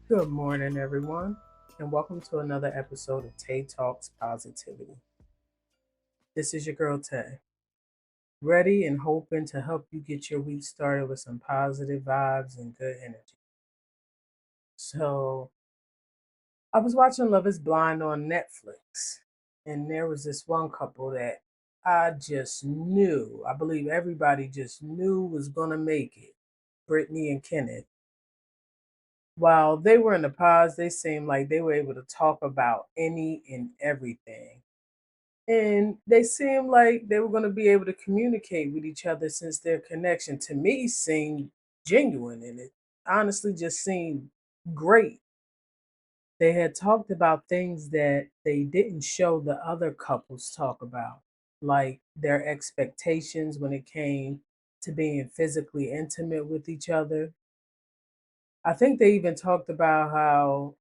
Good morning, everyone, and welcome to another episode of Tay Talks Positivity. This is your girl Tay, ready and hoping to help you get your week started with some positive vibes and good energy. So, I was watching Love is Blind on Netflix, and there was this one couple that I just knew, I believe everybody just knew was going to make it, Brittany and Kenneth. While they were in the pods, they seemed like they were able to talk about any and everything. And they seemed like they were going to be able to communicate with each other since their connection to me seemed genuine and it honestly just seemed great. They had talked about things that they didn't show the other couples talk about, like their expectations when it came to being physically intimate with each other. I think they even talked about how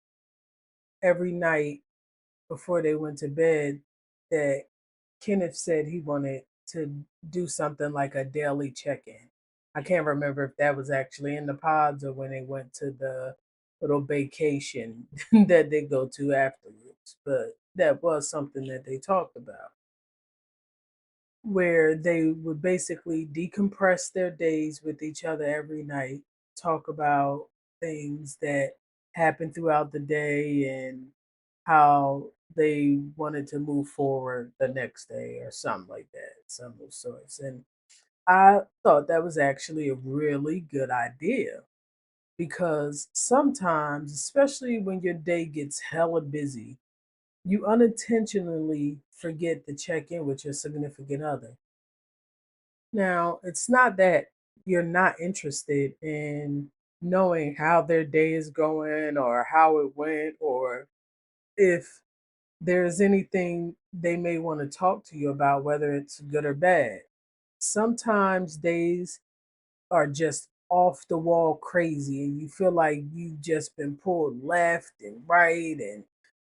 every night before they went to bed that Kenneth said he wanted to do something like a daily check-in. I can't remember if that was actually in the pods or when they went to the little vacation that they go to afterwards, but that was something that they talked about where they would basically decompress their days with each other every night, talk about things that happened throughout the day and how they wanted to move forward the next day or something like that, some of those sorts. And I thought that was actually a really good idea because sometimes, especially when your day gets hella busy, you unintentionally forget to check in with your significant other. Now, it's not that you're not interested in knowing how their day is going or how it went or if there's anything they may want to talk to you about, whether it's good or bad. Sometimes days are just off the wall crazy and you feel like you've just been pulled left and right and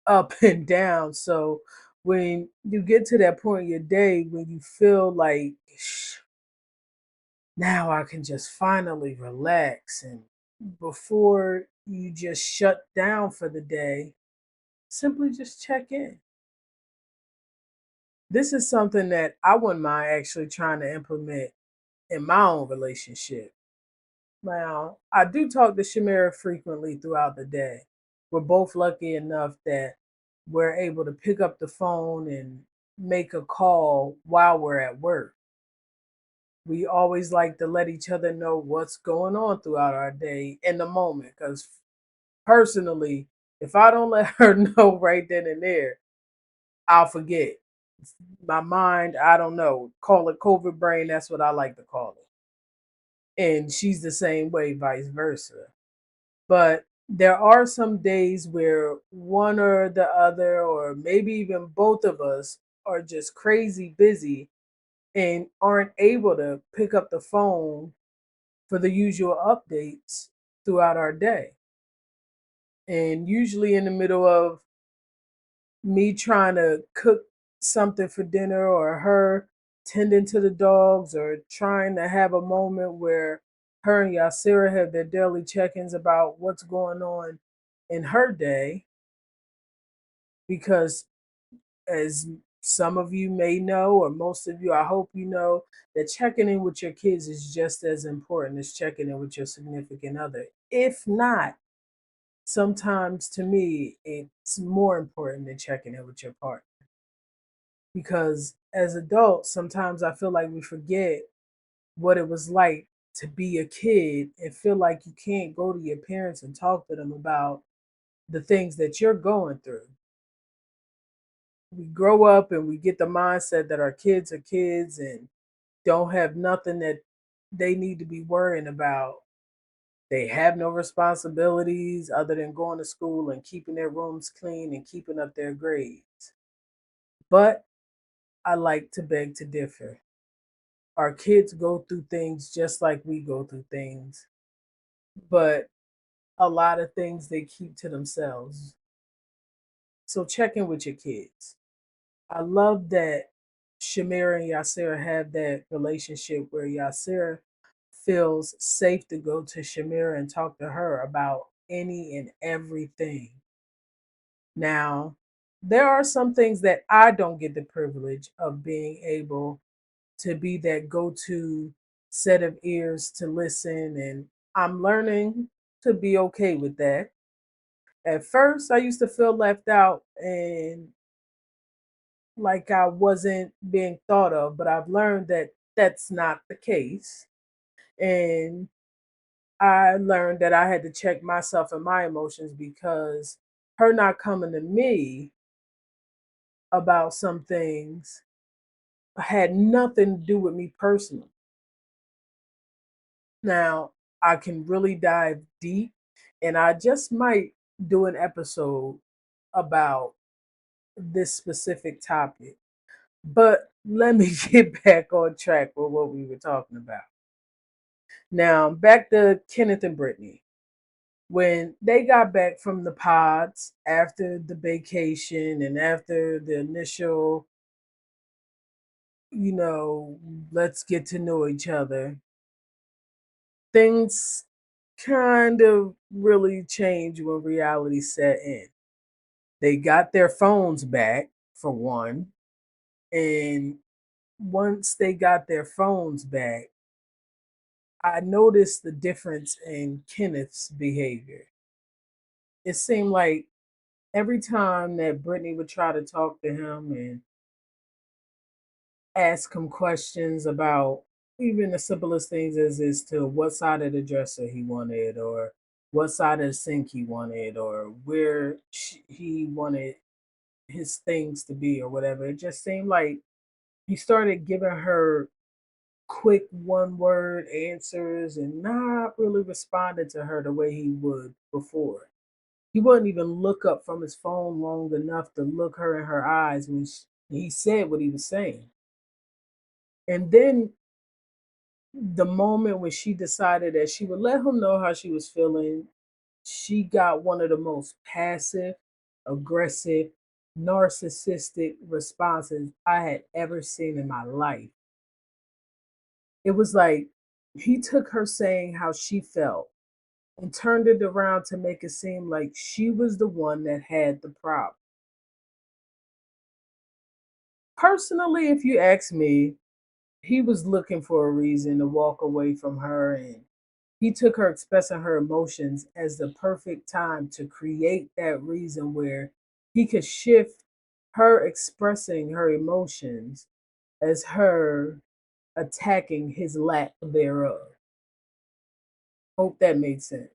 up and down. So when you get to that point in your day when you feel like now I can just finally relax. And before you just shut down for the day, simply just check in. This is something that I wouldn't mind actually trying to implement in my own relationship. Now, I do talk to Shamira frequently throughout the day. We're both lucky enough that we're able to pick up the phone and make a call while we're at work. We always like to let each other know what's going on throughout our day in the moment. Because personally, if I don't let her know right then and there, I'll forget. My mind, I don't know, call it COVID brain. That's what I like to call it. And she's the same way, vice versa. But there are some days where one or the other, or maybe even both of us, are just crazy busy and aren't able to pick up the phone for the usual updates throughout our day. And usually in the middle of me trying to cook something for dinner or her tending to the dogs or trying to have a moment where her and Yasira have their daily check-ins about what's going on in her day because as some of you may know or most of you I hope you know that checking in with your kids is just as important as checking in with your significant other. If not, sometimes to me it's more important than checking in with your partner because as adults, sometimes I feel like we forget what it was like to be a kid and feel like you can't go to your parents and talk to them about the things that you're going through. We grow up and we get the mindset that our kids are kids and don't have nothing that they need to be worrying about. They have no responsibilities other than going to school and keeping their rooms clean and keeping up their grades. But I like to beg to differ. Our kids go through things just like we go through things, but a lot of things they keep to themselves. So check in with your kids. I love that Shamira and Yasira have that relationship where Yasira feels safe to go to Shamira and talk to her about any and everything. Now, there are some things that I don't get the privilege of being able to be that go to set of ears to listen, and I'm learning to be okay with that. At first, I used to feel left out and like I wasn't being thought of, but I've learned that that's not the case. And I learned that I had to check myself and my emotions because her not coming to me about some things had nothing to do with me personally. Now, I can really dive deep, and I just might do an episode about this specific topic. But let me get back on track with what we were talking about. Now, back to Kenneth and Brittany. When they got back from the pods after the vacation and after the initial, you know, let's get to know each other, things kind of really changed when reality set in. They got their phones back, for one, and once they got their phones back, I noticed the difference in Kenneth's behavior. It seemed like every time that Brittany would try to talk to him and ask him questions about even the simplest things as to what side of the dresser he wanted or what side of the sink he wanted or where he wanted his things to be or whatever. It just seemed like he started giving her quick one word answers and not really responding to her the way he would before. He wouldn't even look up from his phone long enough to look her in her eyes when he said what he was saying. And then the moment when she decided that she would let him know how she was feeling, she got one of the most passive, aggressive, narcissistic responses I had ever seen in my life. It was like he took her saying how she felt and turned it around to make it seem like she was the one that had the problem. Personally, if you ask me, he was looking for a reason to walk away from her, and he took her expressing her emotions as the perfect time to create that reason where he could shift her expressing her emotions as her attacking his lack thereof. Hope that made sense.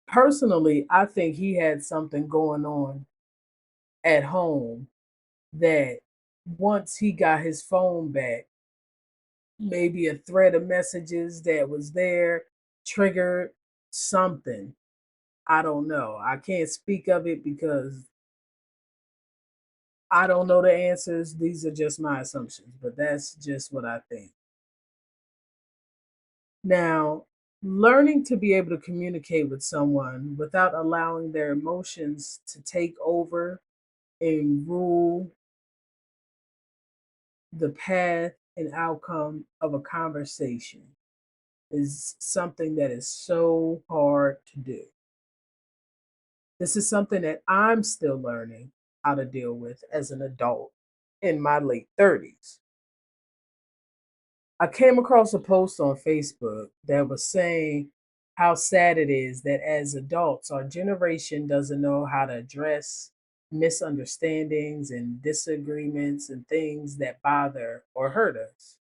Personally, I think he had something going on at home that once he got his phone back, maybe a thread of messages that was there triggered something. I don't know. I can't speak of it because I don't know the answers. These are just my assumptions, but that's just what I think. Now, learning to be able to communicate with someone without allowing their emotions to take over and rule the path and outcome of a conversation is something that is so hard to do. This is something that I'm still learning how to deal with as an adult in my late 30s. I came across a post on Facebook that was saying how sad it is that as adults, our generation doesn't know how to address misunderstandings and disagreements and things that bother or hurt us.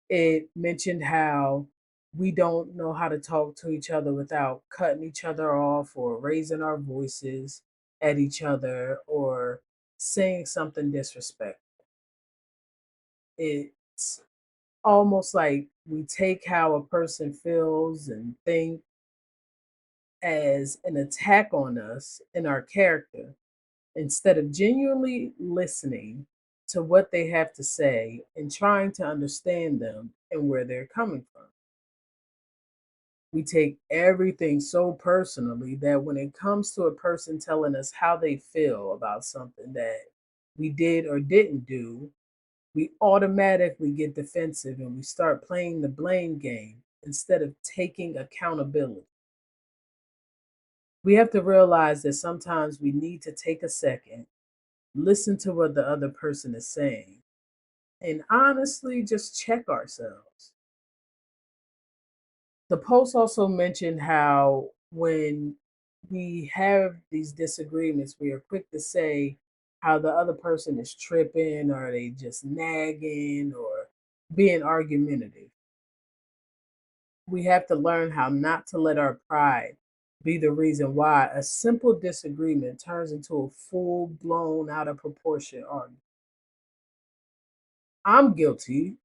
It mentioned how we don't know how to talk to each other without cutting each other off or raising our voices at each other or saying something disrespectful. It's almost like we take how a person feels and think as an attack on us and our character instead of genuinely listening to what they have to say and trying to understand them and where they're coming from. We take everything so personally that when it comes to a person telling us how they feel about something that we did or didn't do, we automatically get defensive and we start playing the blame game instead of taking accountability. We have to realize that sometimes we need to take a second, listen to what the other person is saying, and honestly just check ourselves. The post also mentioned how when we have these disagreements, we are quick to say how the other person is tripping or they just nagging or being argumentative. We have to learn how not to let our pride be the reason why a simple disagreement turns into a full blown out of proportion argument. I'm guilty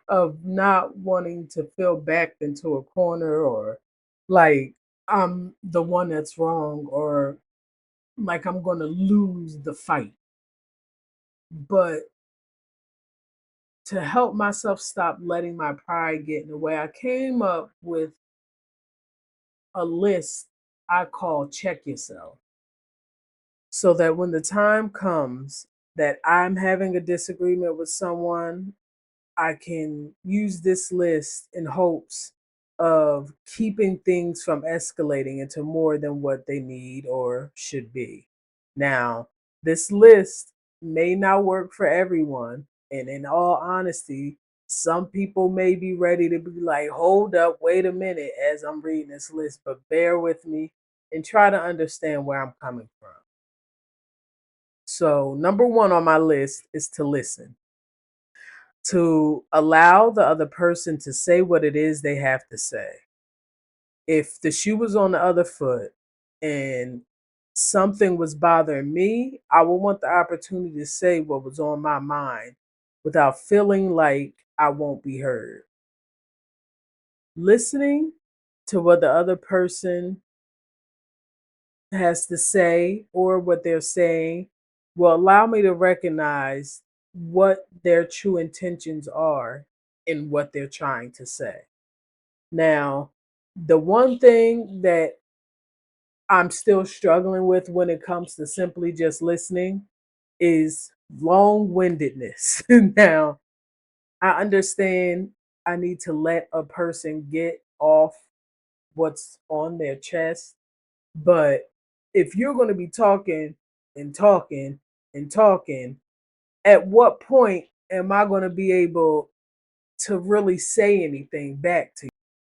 of not wanting to feel backed into a corner or like I'm the one that's wrong or like I'm going to lose the fight. But to help myself stop letting my pride get in the way, I came up with a list I call check yourself so that when the time comes that I'm having a disagreement with someone, I can use this list in hopes of keeping things from escalating into more than what they need or should be. Now, this list may not work for everyone. And in all honesty, some people may be ready to be like, hold up, wait a minute as I'm reading this list, but bear with me and try to understand where I'm coming from. So, number one on my list is to listen, to allow the other person to say what it is they have to say. If the shoe was on the other foot and something was bothering me, I would want the opportunity to say what was on my mind without feeling like I won't be heard. Listening to what the other person has to say or what they're saying will allow me to recognize what their true intentions are in what they're trying to say. Now, the one thing that I'm still struggling with when it comes to simply just listening is long windedness. Now, I understand I need to let a person get off what's on their chest. But if you're going to be talking and talking and talking, at what point am I going to be able to really say anything back to you?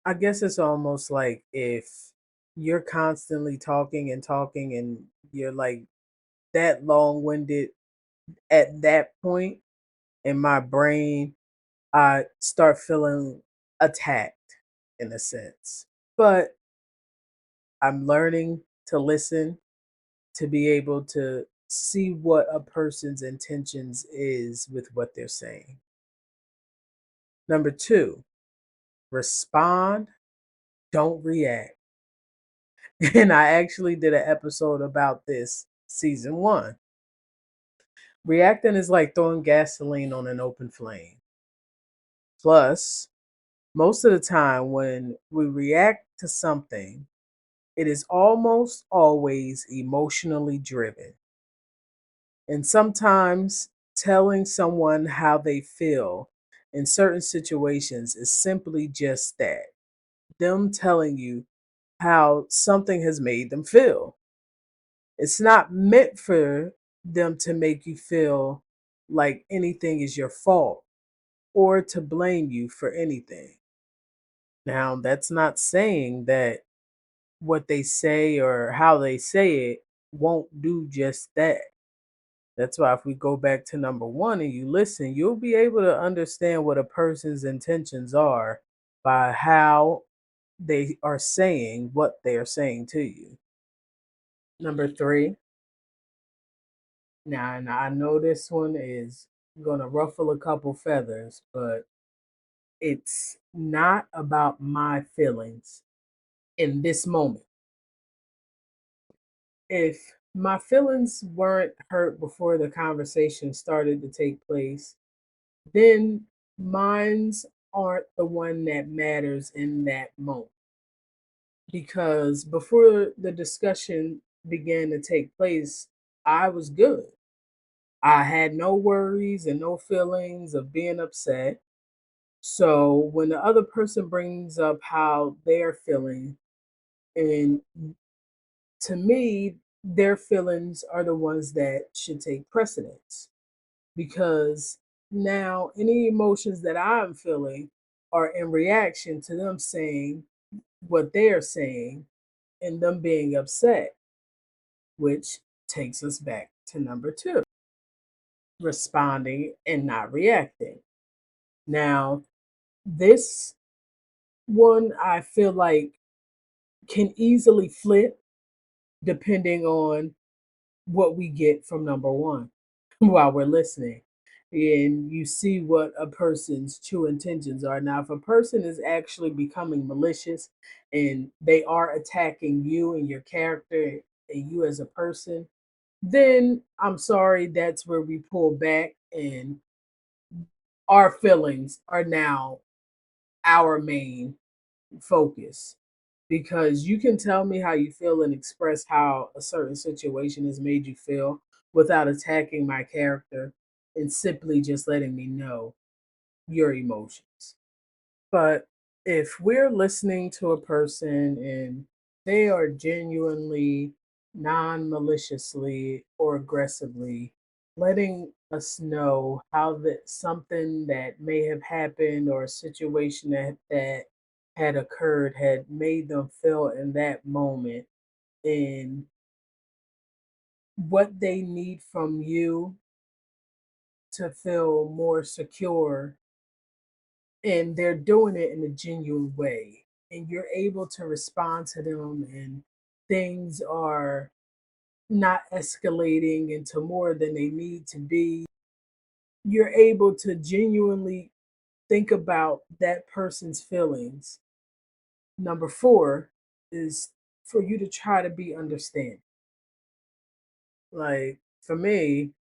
I guess it's almost like if you're constantly talking and talking and you're like that long winded at that point in my brain, I start feeling attacked in a sense. But I'm learning to listen, to be able to see what a person's intentions is with what they're saying. Number two, respond, don't react. And I actually did an episode about this season one. Reacting is like throwing gasoline on an open flame. Plus, most of the time when we react to something, it is almost always emotionally driven. And sometimes telling someone how they feel in certain situations is simply just that, them telling you how something has made them feel. It's not meant for them to make you feel like anything is your fault or to blame you for anything. Now, that's not saying that what they say or how they say it won't do just that. That's why if we go back to number one and you listen, you'll be able to understand what a person's intentions are by how they are saying what they are saying to you. Number three, now and I know this one is gonna ruffle a couple feathers, but it's not about my feelings in this moment. If my feelings weren't hurt before the conversation started to take place, then mines aren't the one that matters in that moment. Because before the discussion began to take place, I was good. I had no worries and no feelings of being upset. So when the other person brings up how they're feeling, and to me, their feelings are the ones that should take precedence, because now any emotions that I'm feeling are in reaction to them saying what they're saying and them being upset, which takes us back to number two, responding and not reacting. Now, this one I feel like can easily flip depending on what we get from number one while we're listening. And you see what a person's true intentions are. Now, if a person is actually becoming malicious and they are attacking you and your character and you as a person, then I'm sorry, that's where we pull back, and our feelings are now our main focus, because you can tell me how you feel and express how a certain situation has made you feel without attacking my character and simply just letting me know your emotions. But if we're listening to a person and they are genuinely, non maliciously, or aggressively letting us know how that something that may have happened or a situation that had occurred had made them feel in that moment, and what they need from you to feel more secure, and they're doing it in a genuine way, and you're able to respond to them, and things are not escalating into more than they need to be, you're able to genuinely think about that person's feelings. Number four is for you to try to be understanding. Like, for me,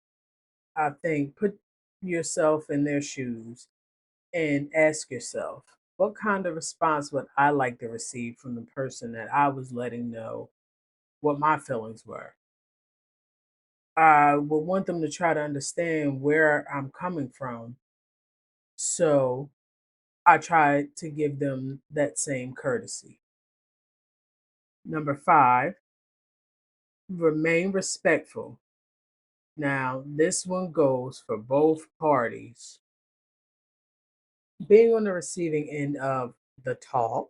I think put yourself in their shoes and ask yourself, what kind of response would I like to receive from the person that I was letting know what my feelings were? I would want them to try to understand where I'm coming from. So I try to give them that same courtesy. Number five, remain respectful. Now, this one goes for both parties. Being on the receiving end of the talk,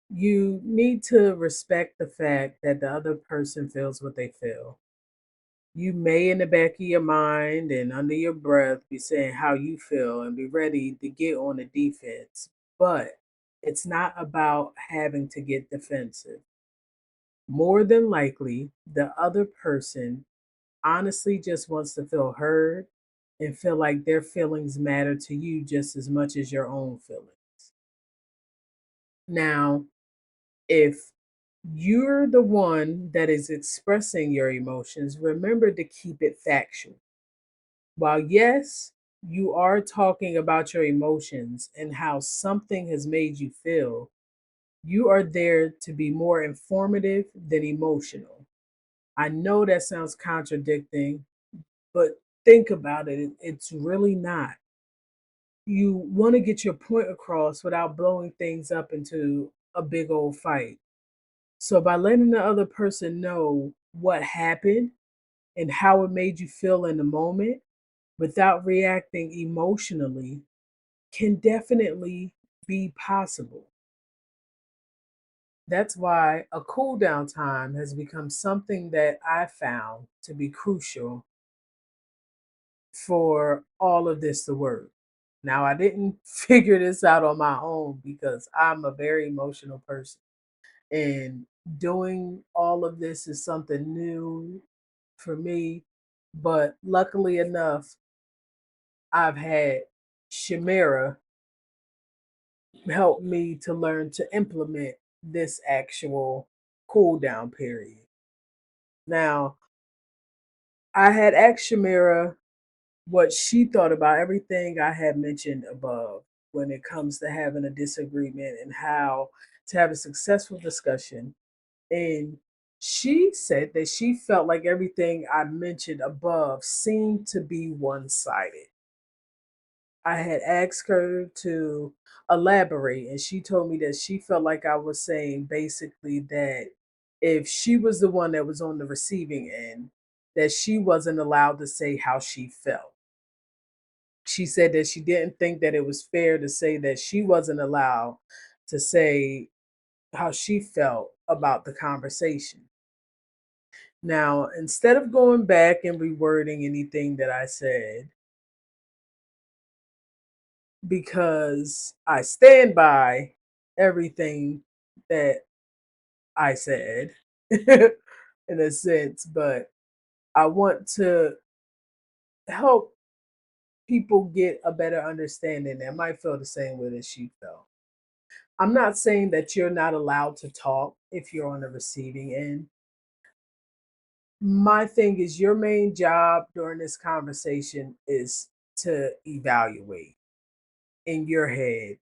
you need to respect the fact that the other person feels what they feel. You may, in the back of your mind and under your breath, be saying how you feel and be ready to get on the defense. But it's not about having to get defensive. More than likely, the other person honestly just wants to feel heard and feel like their feelings matter to you just as much as your own feelings. Now, if you're the one that is expressing your emotions, remember to keep it factual. While, yes, you are talking about your emotions and how something has made you feel, you are there to be more informative than emotional. I know that sounds contradicting, but think about it. It's really not. You want to get your point across without blowing things up into a big old fight. So, by letting the other person know what happened and how it made you feel in the moment without reacting emotionally can definitely be possible. That's why a cool down time has become something that I found to be crucial for all of this to work. Now, I didn't figure this out on my own because I'm a very emotional person. And doing all of this is something new for me. But luckily enough, I've had Shamira help me to learn to implement this actual cool down period. Now, I had asked Shamira what she thought about everything I had mentioned above when it comes to having a disagreement and how to have a successful discussion. And she said that she felt like everything I mentioned above seemed to be one sided. I had asked her to elaborate, and she told me that she felt like I was saying basically that if she was the one that was on the receiving end, that she wasn't allowed to say how she felt. She said that she didn't think that it was fair to say that she wasn't allowed to say how she felt about the conversation. Now, instead of going back and rewording anything that I said, because I stand by everything that I said in a sense, but I want to help people get a better understanding that might feel the same way that she felt. I'm not saying that you're not allowed to talk if you're on the receiving end. My thing is, your main job during this conversation is to evaluate in your head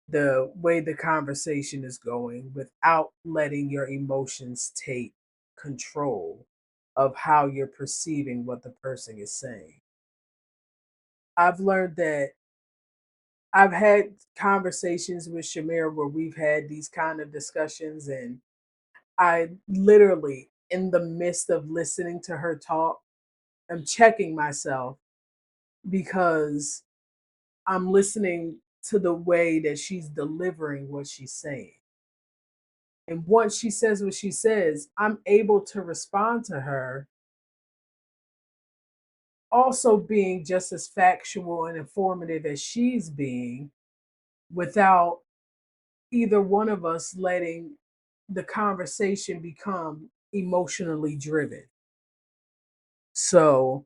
the way the conversation is going without letting your emotions take control of how you're perceiving what the person is saying. I've learned that I've had conversations with Shamir where we've had these kind of discussions, and I literally, in the midst of listening to her talk, am checking myself because I'm listening to the way that she's delivering what she's saying. And once she says what she says, I'm able to respond to her, also being just as factual and informative as she's being without either one of us letting the conversation become emotionally driven. So,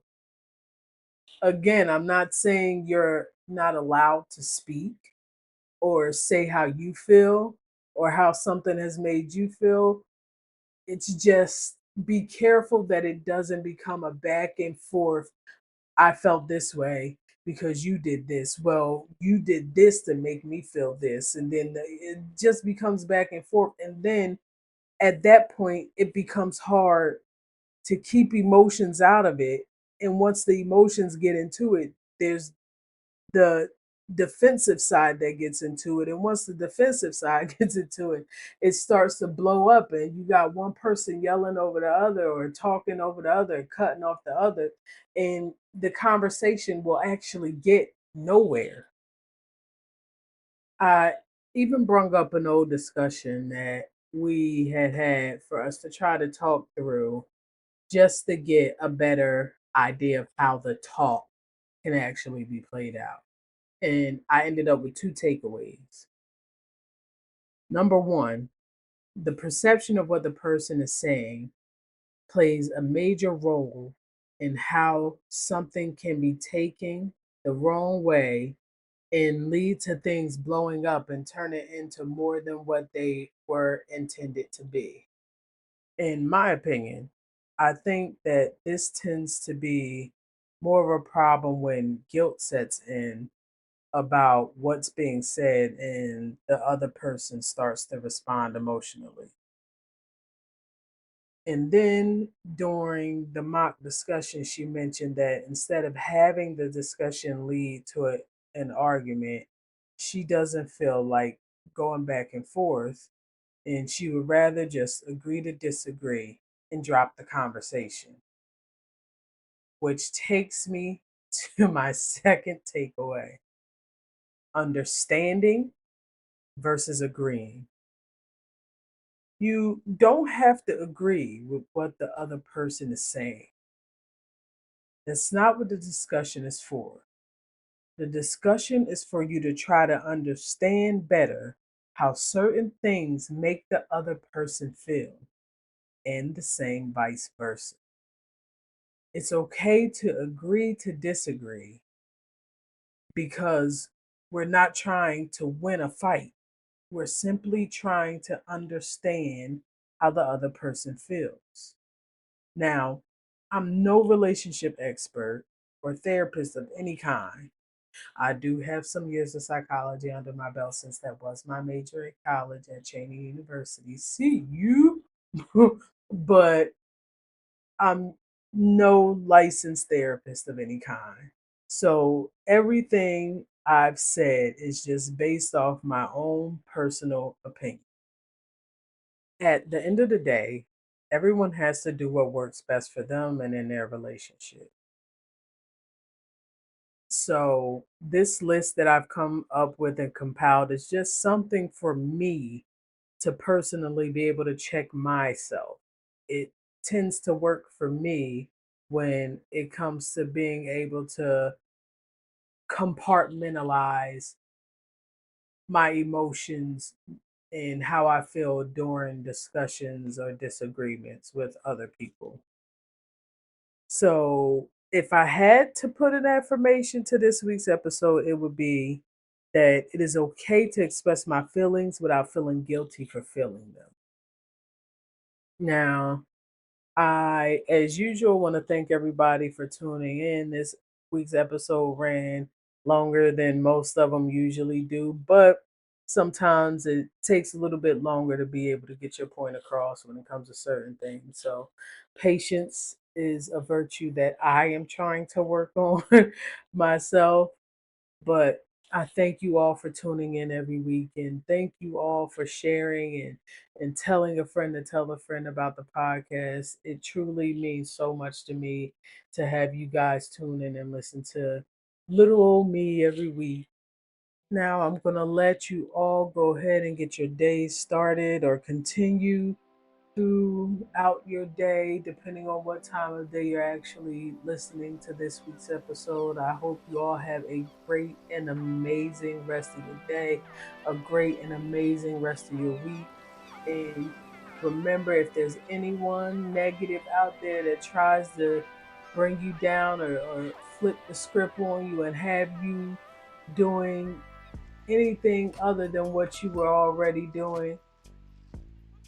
again, I'm not saying you're not allowed to speak or say how you feel or how something has made you feel. It's just be careful that it doesn't become a back and forth. I felt this way because you did this. Well, you did this to make me feel this. And then it just becomes back and forth. And then at that point, it becomes hard to keep emotions out of it. And once the emotions get into it, there's the defensive side that gets into it. And once the defensive side gets into it, it starts to blow up, and you got one person yelling over the other or talking over the other, cutting off the other, and the conversation will actually get nowhere. I even brung up an old discussion that we had for us to try to talk through just to get a better idea of how the talk can actually be played out. And I ended up with two takeaways. Number one, the perception of what the person is saying plays a major role in how something can be taken the wrong way and lead to things blowing up and turn it into more than what they were intended to be. In my opinion, I think that this tends to be more of a problem when guilt sets in about what's being said and the other person starts to respond emotionally. And then during the mock discussion, she mentioned that instead of having the discussion lead to an argument, she doesn't feel like going back and forth, and she would rather just agree to disagree and drop the conversation, which takes me to my second takeaway: understanding versus agreeing. You don't have to agree with what the other person is saying. That's not what the discussion is for. The discussion is for you to try to understand better how certain things make the other person feel, and the same vice versa. It's okay to agree to disagree because we're not trying to win a fight. We're simply trying to understand how the other person feels. Now, I'm no relationship expert or therapist of any kind. I do have some years of psychology under my belt since that was my major at college at Cheney University. See you. But I'm no licensed therapist of any kind. So everything I've said is just based off my own personal opinion. At the end of the day, everyone has to do what works best for them and in their relationship. So this list that I've come up with and compiled is just something for me to personally be able to check myself. It tends to work for me when it comes to being able to compartmentalize my emotions and how I feel during discussions or disagreements with other people. So, if I had to put an affirmation to this week's episode, it would be that it is okay to express my feelings without feeling guilty for feeling them. Now, I, as usual, want to thank everybody for tuning in. This week's episode ran longer than most of them usually do, but sometimes it takes a little bit longer to be able to get your point across when it comes to certain things. So, patience is a virtue that I am trying to work on myself. But I thank you all for tuning in every week, and thank you all for sharing and telling a friend to tell a friend about the podcast. It truly means so much to me to have you guys tune in and listen to little old me every week. Now I'm gonna let you all go ahead and get your days started or continue throughout your day, depending on what time of day you're actually listening to this week's episode. I hope you all have a great and amazing rest of your day, a great and amazing rest of your week. And remember, if there's anyone negative out there that tries to bring you down or flip the script on you and have you doing anything other than what you were already doing,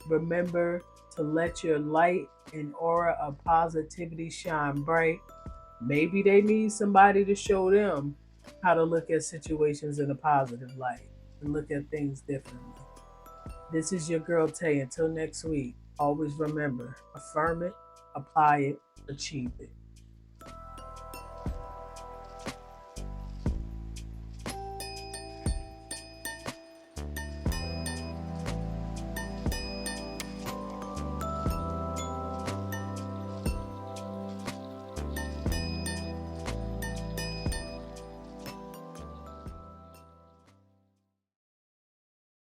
remember to let your light and aura of positivity shine bright. Maybe they need somebody to show them how to look at situations in a positive light and look at things differently. This is your girl Tay. Until next week, always remember, affirm it, apply it, achieve it.